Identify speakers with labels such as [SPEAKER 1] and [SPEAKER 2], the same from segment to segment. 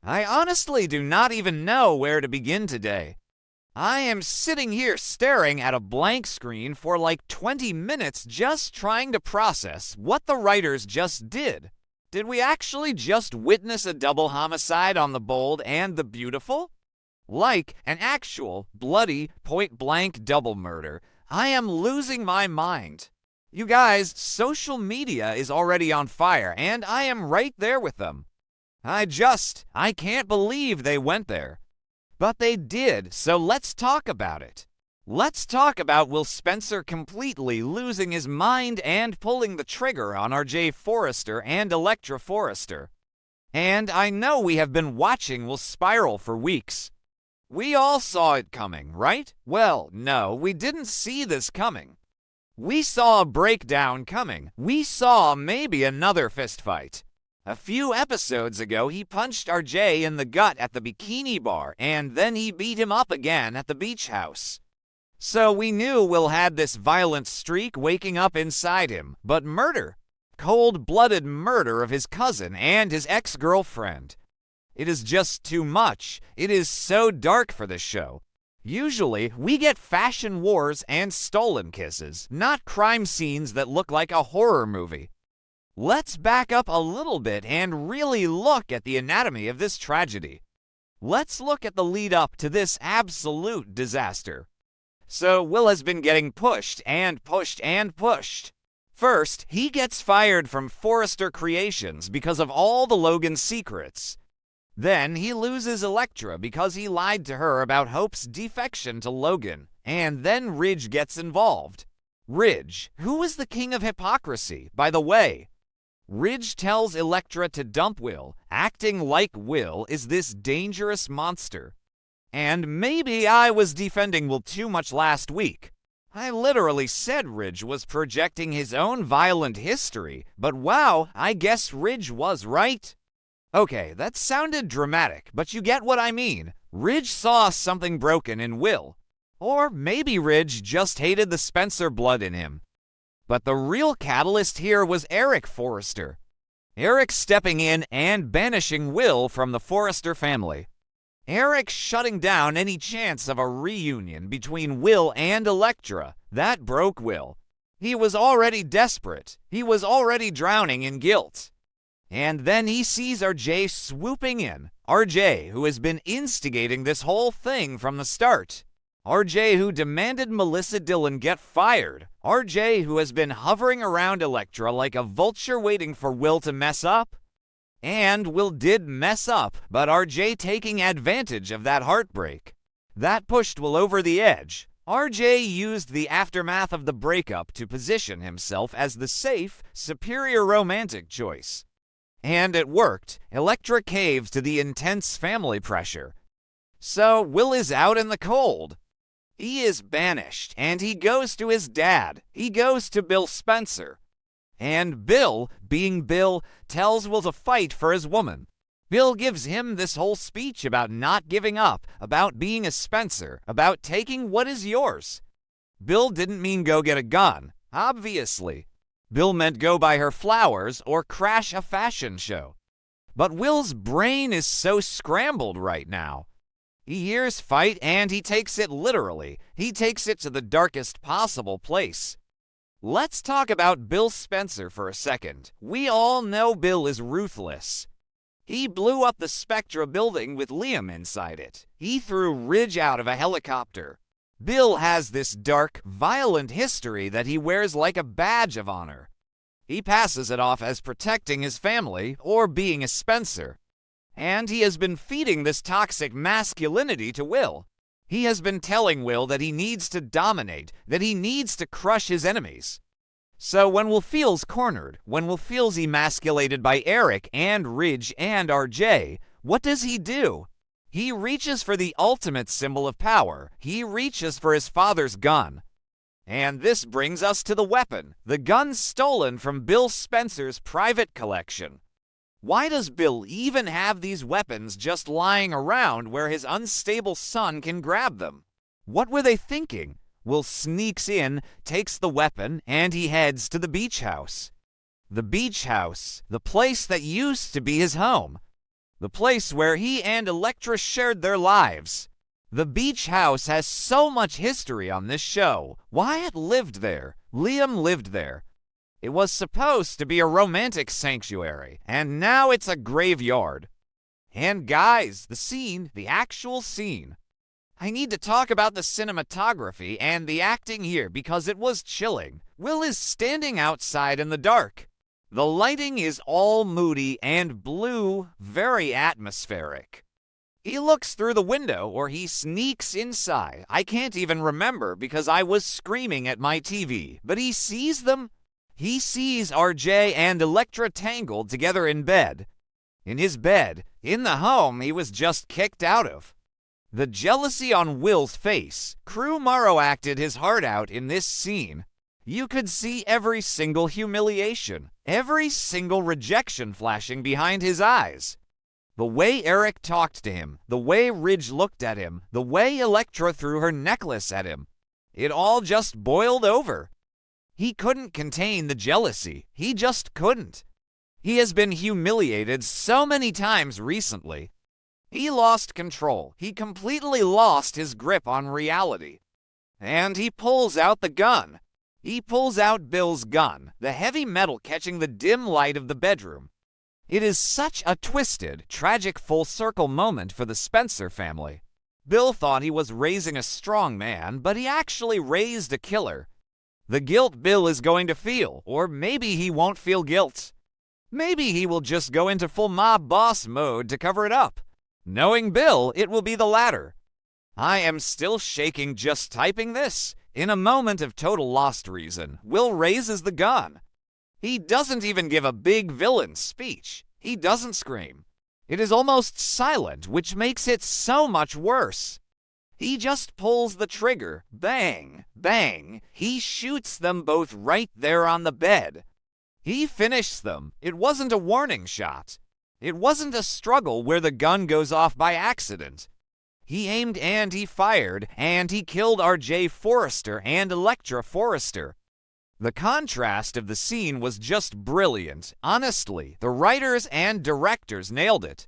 [SPEAKER 1] I honestly do not even know where to begin today. I am sitting here staring at a blank screen for like 20 minutes just trying to process what the writers just did. Did we actually just witness a double homicide on the Bold and the Beautiful? Like an actual, bloody, point-blank double murder. I am losing my mind. You guys, social media is already on fire, and I am right there with them. I can't believe they went there. But they did, so let's talk about it. Let's talk about Will Spencer completely losing his mind and pulling the trigger on R.J. Forrester and Electra Forrester. And I know we have been watching Will spiral for weeks. We all saw it coming, right? Well, no, we didn't see this coming. We saw a breakdown coming. We saw maybe another fistfight. A few episodes ago, he punched RJ in the gut at the bikini bar, and then he beat him up again at the beach house. So we knew Will had this violent streak waking up inside him, but murder. Cold-blooded murder of his cousin and his ex-girlfriend. It is just too much. It is so dark for this show. Usually, we get fashion wars and stolen kisses, not crime scenes that look like a horror movie. Let's back up a little bit and really look at the anatomy of this tragedy. Let's look at the lead up to this absolute disaster. So Will has been getting pushed and pushed and pushed. First, he gets fired from Forrester Creations because of all the Logan secrets. Then he loses Electra because he lied to her about Hope's defection to Logan, and then Ridge gets involved. Ridge, who is the king of hypocrisy, by the way. Ridge tells Electra to dump Will, acting like Will is this dangerous monster. And maybe I was defending Will too much last week. I literally said Ridge was projecting his own violent history, but wow, I guess Ridge was right. Okay, that sounded dramatic, but you get what I mean. Ridge saw something broken in Will. Or maybe Ridge just hated the Spencer blood in him. But the real catalyst here was Eric Forrester. Eric stepping in and banishing Will from the Forrester family. Eric shutting down any chance of a reunion between Will and Electra. That broke Will. He was already desperate. He was already drowning in guilt. And then he sees RJ swooping in. RJ, who has been instigating this whole thing from the start. RJ, who demanded Melissa Dillon get fired. RJ, who has been hovering around Electra like a vulture waiting for Will to mess up. And Will did mess up, but RJ taking advantage of that heartbreak. That pushed Will over the edge. RJ used the aftermath of the breakup to position himself as the safe, superior romantic choice. And it worked. Electra caves to the intense family pressure. So Will is out in the cold. He is banished, and he goes to his dad. He goes to Bill Spencer. And Bill, being Bill, tells Will to fight for his woman. Bill gives him this whole speech about not giving up, about being a Spencer, about taking what is yours. Bill didn't mean go get a gun, obviously. Bill meant go buy her flowers or crash a fashion show. But Will's brain is so scrambled right now. He hears fight and he takes it literally. He takes it to the darkest possible place. Let's talk about Bill Spencer for a second. We all know Bill is ruthless. He blew up the Spectra building with Liam inside it. He threw Ridge out of a helicopter. Bill has this dark, violent history that he wears like a badge of honor. He passes it off as protecting his family or being a Spencer. And he has been feeding this toxic masculinity to Will. He has been telling Will that he needs to dominate, that he needs to crush his enemies. So when Will feels cornered, when Will feels emasculated by Eric and Ridge and RJ, what does he do? He reaches for the ultimate symbol of power. He reaches for his father's gun. And this brings us to the weapon, the gun stolen from Bill Spencer's private collection. Why does Bill even have these weapons just lying around where his unstable son can grab them? What were they thinking? Will sneaks in, takes the weapon, and he heads to the beach house. The beach house, the place that used to be his home. the place where he and Electra shared their lives. The beach house has so much history on this show. Wyatt lived there. Liam lived there. It was supposed to be a romantic sanctuary, and now it's a graveyard. And guys, the actual scene. I need to talk about the cinematography and the acting here because it was chilling. Will is standing outside in the dark. The lighting is all moody and blue, very atmospheric. He looks through the window or he sneaks inside. I can't even remember because I was screaming at my TV, but he sees them. He sees RJ and Electra tangled together in bed. In his bed, in the home he was just kicked out of. The jealousy on Will's face. Crew Morrow acted his heart out in this scene. You could see every single humiliation, every single rejection flashing behind his eyes. The way Eric talked to him, the way Ridge looked at him, the way Electra threw her necklace at him. It all just boiled over. He couldn't contain the jealousy. He just couldn't. He has been humiliated so many times recently. He lost control. He completely lost his grip on reality. And he pulls out the gun. He pulls out Bill's gun, the heavy metal catching the dim light of the bedroom. It is such a twisted, tragic full-circle moment for the Spencer family. Bill thought he was raising a strong man, but he actually raised a killer. The guilt Bill is going to feel, or maybe he won't feel guilt. Maybe he will just go into full mob boss mode to cover it up. Knowing Bill, it will be the latter. I am still shaking just typing this. In a moment of total lost reason, Will raises the gun. He doesn't even give a big villain speech. He doesn't scream. It is almost silent, which makes it so much worse. He just pulls the trigger. Bang, bang. He shoots them both right there on the bed. He finished them. It wasn't a warning shot. It wasn't a struggle where the gun goes off by accident. He aimed and he fired, and he killed RJ Forrester and Electra Forrester. The contrast of the scene was just brilliant. Honestly, the writers and directors nailed it.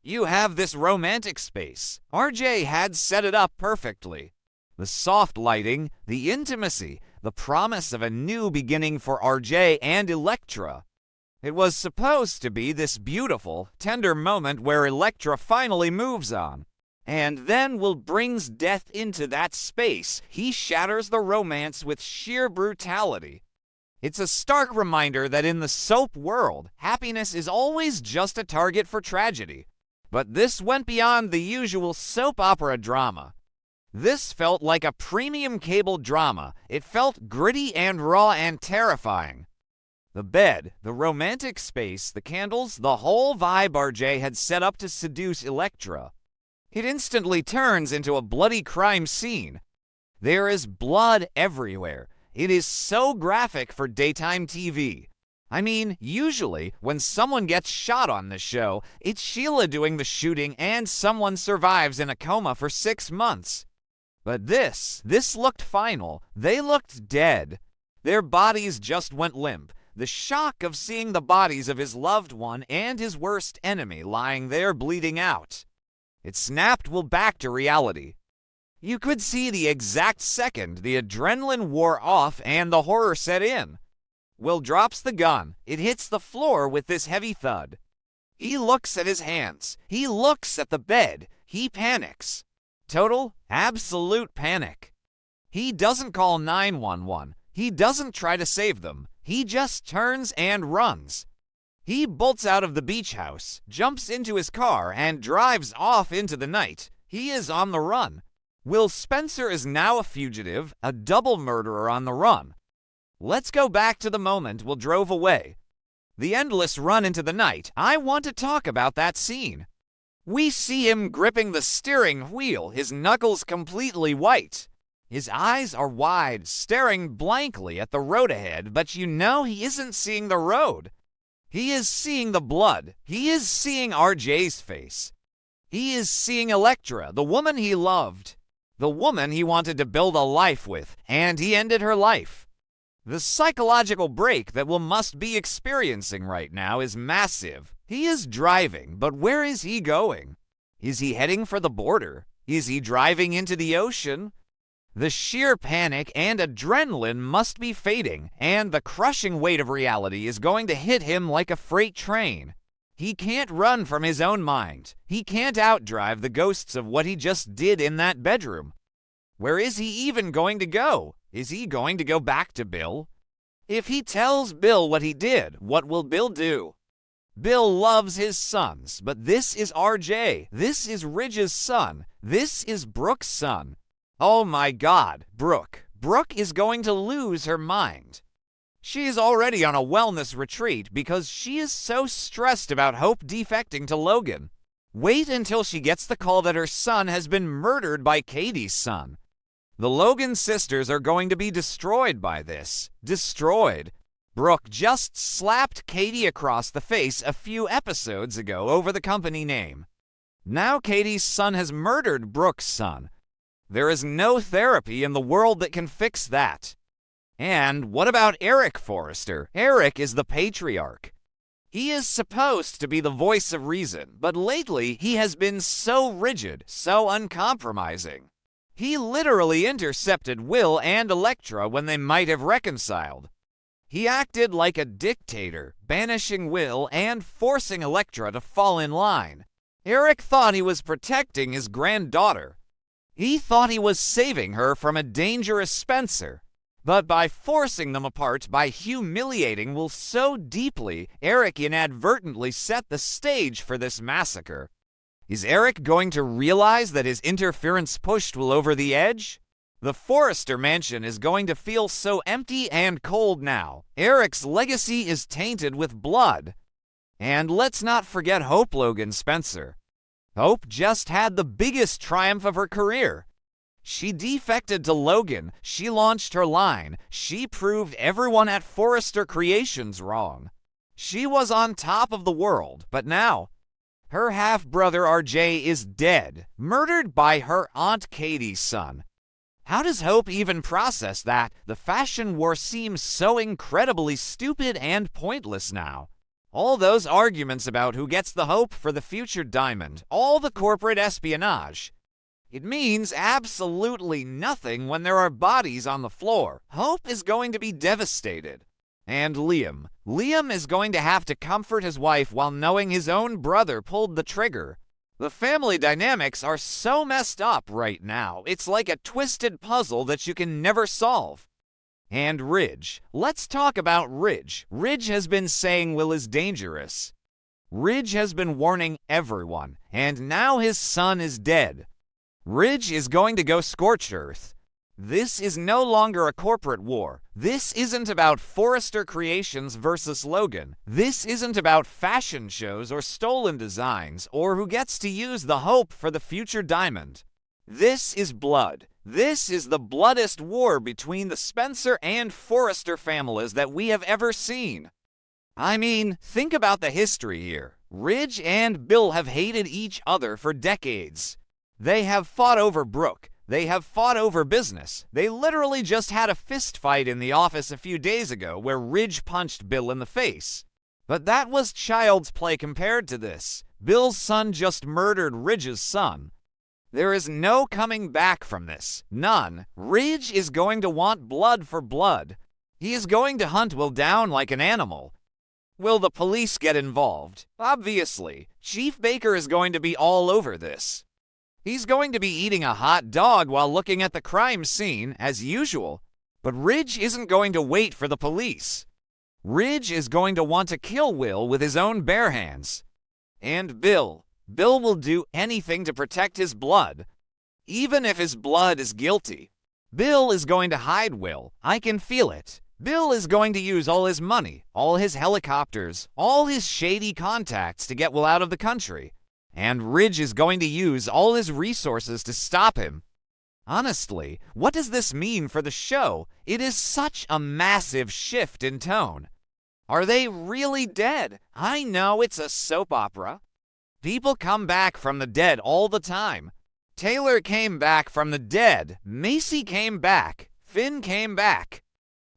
[SPEAKER 1] You have this romantic space. RJ had set it up perfectly. The soft lighting, the intimacy, the promise of a new beginning for RJ and Electra. It was supposed to be this beautiful, tender moment where Electra finally moves on. And then Will brings death into that space. He shatters the romance with sheer brutality. It's a stark reminder that in the soap world, happiness is always just a target for tragedy. But this went beyond the usual soap opera drama. This felt like a premium cable drama. It felt gritty and raw and terrifying. The bed, the romantic space, the candles, the whole vibe RJ had set up to seduce Electra. It instantly turns into a bloody crime scene. There is blood everywhere. It is so graphic for daytime TV. I mean, usually, when someone gets shot on this show, it's Sheila doing the shooting and someone survives in a coma for 6 months. But this looked final. They looked dead. Their bodies just went limp. The shock of seeing the bodies of his loved one and his worst enemy lying there bleeding out. It snapped Will back to reality. You could see the exact second the adrenaline wore off and the horror set in. Will drops the gun. It hits the floor with this heavy thud. He looks at his hands. He looks at the bed. He panics. Total, absolute panic. He doesn't call 911. He doesn't try to save them. He just turns and runs. He bolts out of the beach house, jumps into his car, and drives off into the night. He is on the run. Will Spencer is now a fugitive, a double murderer on the run. Let's go back to the moment Will drove away. The endless run into the night. I want to talk about that scene. We see him gripping the steering wheel, his knuckles completely white. His eyes are wide, staring blankly at the road ahead, but you know he isn't seeing the road. He is seeing the blood. He is seeing RJ's face. He is seeing Electra, the woman he loved, the woman he wanted to build a life with, and he ended her life. The psychological break that Will must be experiencing right now is massive. He is driving, but where is he going? Is he heading for the border? Is he driving into the ocean? The sheer panic and adrenaline must be fading, and the crushing weight of reality is going to hit him like a freight train. He can't run from his own mind. He can't outdrive the ghosts of what he just did in that bedroom. Where is he even going to go? Is he going to go back to Bill? If he tells Bill what he did, what will Bill do? Bill loves his sons, but this is RJ. This is Ridge's son. This is Brooke's son. Oh my God, Brooke. Brooke is going to lose her mind. She is already on a wellness retreat because she is so stressed about Hope defecting to Logan. Wait until she gets the call that her son has been murdered by Katie's son. The Logan sisters are going to be destroyed by this. Destroyed. Brooke just slapped Katie across the face a few episodes ago over the company name. Now Katie's son has murdered Brooke's son. There is no therapy in the world that can fix that. And what about Eric Forrester? Eric is the patriarch. He is supposed to be the voice of reason, but lately he has been so rigid, so uncompromising. He literally intercepted Will and Electra when they might have reconciled. He acted like a dictator, banishing Will and forcing Electra to fall in line. Eric thought he was protecting his granddaughter. He thought he was saving her from a dangerous Spencer. But by forcing them apart, by humiliating Will so deeply, Eric inadvertently set the stage for this massacre. Is Eric going to realize that his interference pushed Will over the edge? The Forrester mansion is going to feel so empty and cold now. Eric's legacy is tainted with blood. And let's not forget Hope Logan Spencer. Hope just had the biggest triumph of her career. She defected to Logan, she launched her line, she proved everyone at Forrester Creations wrong. She was on top of the world, but now, her half-brother RJ is dead, murdered by her Aunt Katie's son. How does Hope even process that? The fashion war seems so incredibly stupid and pointless now. All those arguments about who gets the Hope for the future diamond, all the corporate espionage. It means absolutely nothing when there are bodies on the floor. Hope is going to be devastated. And Liam. Liam is going to have to comfort his wife while knowing his own brother pulled the trigger. The family dynamics are so messed up right now. It's like a twisted puzzle that you can never solve. And Ridge. Let's talk about Ridge. Ridge has been saying Will is dangerous. Ridge has been warning everyone, and now his son is dead. Ridge is going to go scorched earth. This is no longer a corporate war. This isn't about Forrester Creations versus Logan. This isn't about fashion shows or stolen designs or who gets to use the Hope for the future diamond. This is blood. This is the bloodiest war between the Spencer and Forrester families that we have ever seen. I mean, think about the history here. Ridge and Bill have hated each other for decades. They have fought over Brooke. They have fought over business. They literally just had a fist fight in the office a few days ago where Ridge punched Bill in the face. But that was child's play compared to this. Bill's son just murdered Ridge's son. There is no coming back from this. None. Ridge is going to want blood for blood. He is going to hunt Will down like an animal. Will the police get involved? Obviously. Chief Baker is going to be all over this. He's going to be eating a hot dog while looking at the crime scene, as usual. But Ridge isn't going to wait for the police. Ridge is going to want to kill Will with his own bare hands. And Bill. Bill will do anything to protect his blood, even if his blood is guilty. Bill is going to hide Will. I can feel it. Bill is going to use all his money, all his helicopters, all his shady contacts to get Will out of the country. And Ridge is going to use all his resources to stop him. Honestly, what does this mean for the show? It is such a massive shift in tone. Are they really dead? I know it's a soap opera. People come back from the dead all the time. Taylor came back from the dead. Macy came back. Finn came back.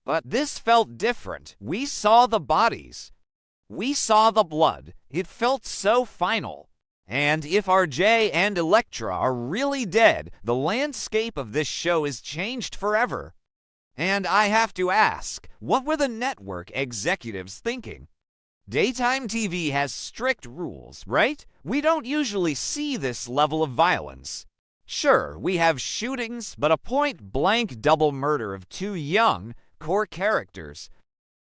[SPEAKER 1] But this felt different. We saw the bodies. We saw the blood. It felt so final. And if RJ and Electra are really dead, the landscape of this show is changed forever. And I have to ask, what were the network executives thinking? Daytime TV has strict rules, right? We don't usually see this level of violence. Sure, we have shootings, but a point-blank double murder of two young, core characters.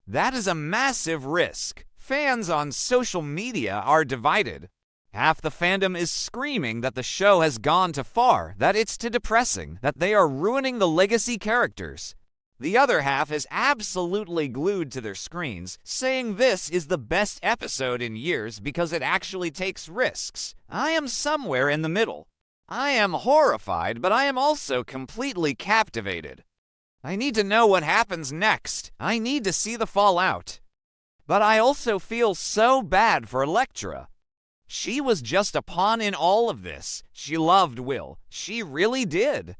[SPEAKER 1] That is a massive risk. Fans on social media are divided. Half the fandom is screaming that the show has gone too far, that it's too depressing, that they are ruining the legacy characters. The other half is absolutely glued to their screens, saying this is the best episode in years because it actually takes risks. I am somewhere in the middle. I am horrified, but I am also completely captivated. I need to know what happens next. I need to see the fallout. But I also feel so bad for Electra. She was just a pawn in all of this. She loved Will. She really did.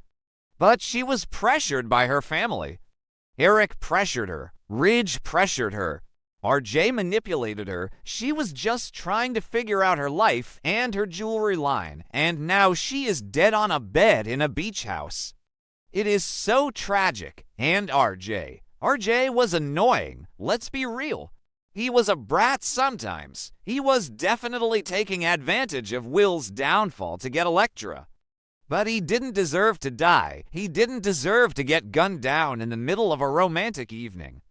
[SPEAKER 1] But she was pressured by her family. Eric pressured her. Ridge pressured her. RJ manipulated her. She was just trying to figure out her life and her jewelry line, and now she is dead on a bed in a beach house. It is so tragic. And RJ. RJ was annoying. Let's be real. He was a brat sometimes. He was definitely taking advantage of Will's downfall to get Electra. But he didn't deserve to die. He didn't deserve to get gunned down in the middle of a romantic evening.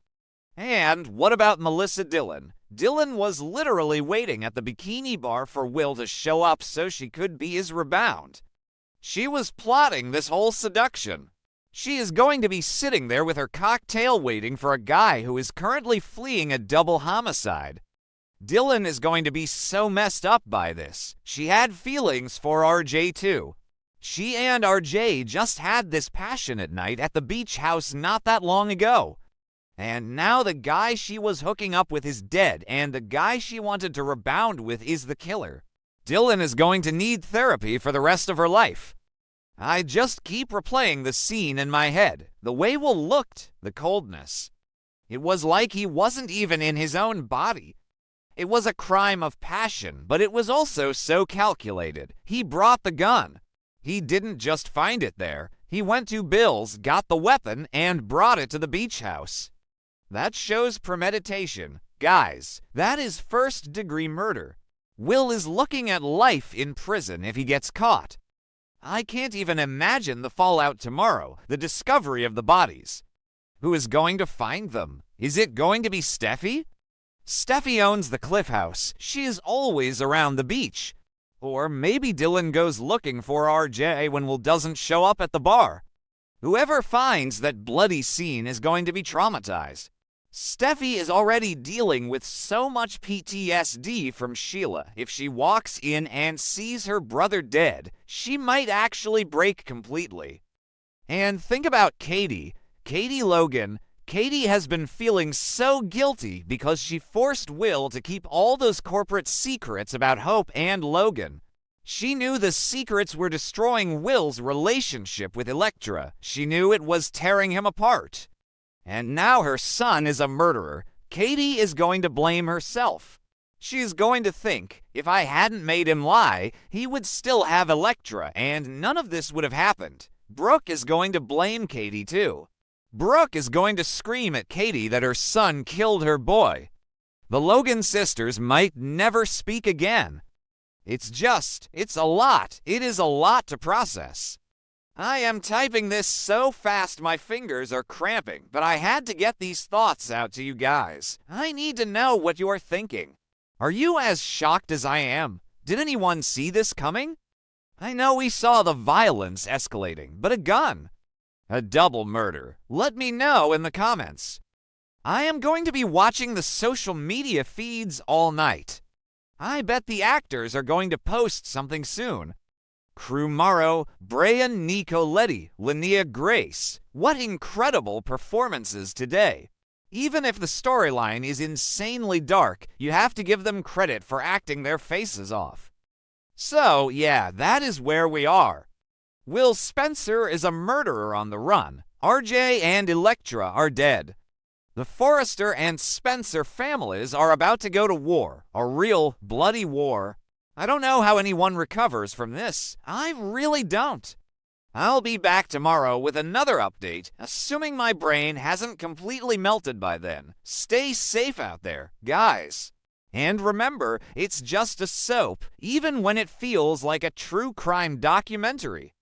[SPEAKER 1] And what about Melissa Dillon? Dillon was literally waiting at the bikini bar for Will to show up so she could be his rebound. She was plotting this whole seduction. She is going to be sitting there with her cocktail waiting for a guy who is currently fleeing a double homicide. Dillon is going to be so messed up by this. She had feelings for RJ too. She and RJ just had this passionate night at the beach house not that long ago. And now the guy she was hooking up with is dead, and the guy she wanted to rebound with is the killer. Dillon is going to need therapy for the rest of her life. I just keep replaying the scene in my head. The way Will looked, the coldness. It was like he wasn't even in his own body. It was a crime of passion, but it was also so calculated. He brought the gun. He didn't just find it there. He went to Bill's, got the weapon, and brought it to the beach house. That shows premeditation. Guys, that is first-degree murder. Will is looking at life in prison if he gets caught. I can't even imagine the fallout tomorrow, the discovery of the bodies. Who is going to find them? Is it going to be Steffy? Steffy owns the Cliff House. She is always around the beach. Or maybe Dillon goes looking for RJ when Will doesn't show up at the bar. Whoever finds that bloody scene is going to be traumatized. Steffy is already dealing with so much PTSD from Sheila. If she walks in and sees her brother dead, she might actually break completely. And think about Katie. Katie Logan. Katie has been feeling so guilty because she forced Will to keep all those corporate secrets about Hope and Logan. She knew the secrets were destroying Will's relationship with Electra. She knew it was tearing him apart. And now her son is a murderer. Katie is going to blame herself. She is going to think, if I hadn't made him lie, he would still have Electra, and none of this would have happened. Brooke is going to blame Katie too. Brooke is going to scream at Katie that her son killed her boy. The Logan sisters might never speak again. It's a lot. It is a lot to process. I am typing this so fast my fingers are cramping, but I had to get these thoughts out to you guys. I need to know what you're thinking. Are you as shocked as I am? Did anyone see this coming? I know we saw the violence escalating, but a gun. A double murder. Let me know in the comments. I am going to be watching the social media feeds all night. I bet the actors are going to post something soon. Crew Morrow, Brian Nicoletti, Linnea Grace. What incredible performances today. Even if the storyline is insanely dark, you have to give them credit for acting their faces off. So, yeah, that is where we are. Will Spencer is a murderer on the run. RJ and Electra are dead. The Forrester and Spencer families are about to go to war, a real bloody war. I don't know how anyone recovers from this. I really don't. I'll be back tomorrow with another update, assuming my brain hasn't completely melted by then. Stay safe out there, guys. And remember, it's just a soap, even when it feels like a true crime documentary.